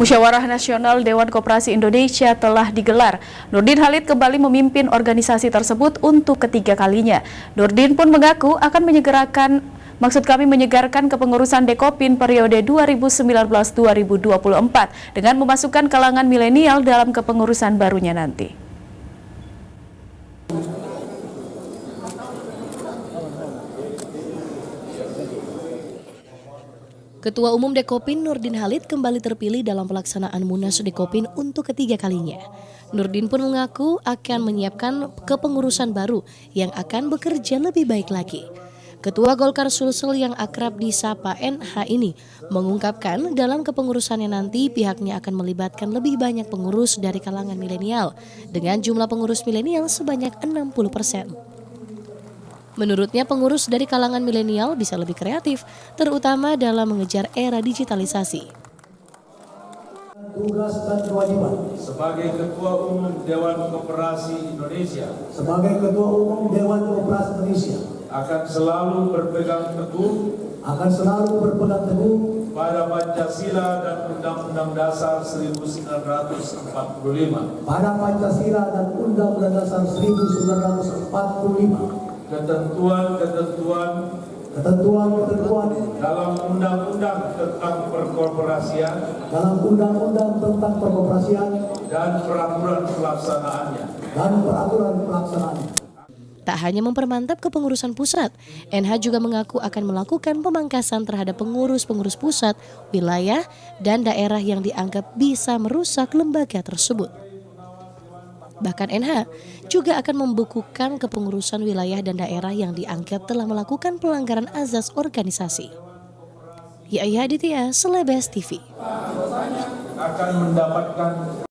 Musyawarah Nasional Dewan Koperasi Indonesia telah digelar. Nurdin Halid kembali memimpin organisasi tersebut untuk ketiga kalinya. Nurdin pun mengaku akan menyegarkan kepengurusan Dekopin periode 2019-2024 dengan memasukkan kalangan milenial dalam kepengurusan barunya nanti. Ketua Umum Dekopin Nurdin Halid kembali terpilih dalam pelaksanaan Munas Dekopin untuk ketiga kalinya. Nurdin pun mengaku akan menyiapkan kepengurusan baru yang akan bekerja lebih baik lagi. Ketua Golkar Sulsel yang akrab disapa NH ini mengungkapkan dalam kepengurusannya nanti pihaknya akan melibatkan lebih banyak pengurus dari kalangan milenial dengan jumlah pengurus milenial sebanyak 60%. Menurutnya pengurus dari kalangan milenial bisa lebih kreatif, terutama dalam mengejar era digitalisasi. Tugas dan kewajiban sebagai Ketua Umum Dewan Koperasi Indonesia akan selalu berpegang teguh pada Pancasila dan Undang-Undang Dasar 1945. Ketentuan dalam Undang-Undang tentang Perkoperasian dan peraturan pelaksanaannya. Tak hanya mempermantap kepengurusan pusat, NH juga mengaku akan melakukan pemangkasan terhadap pengurus-pengurus pusat, wilayah, dan daerah yang dianggap bisa merusak lembaga tersebut. Bahkan NH juga akan membukukan kepengurusan wilayah dan daerah yang dianggap telah melakukan pelanggaran azas organisasi. Yahya Aditya, Selebes TV. Akan mendapatkan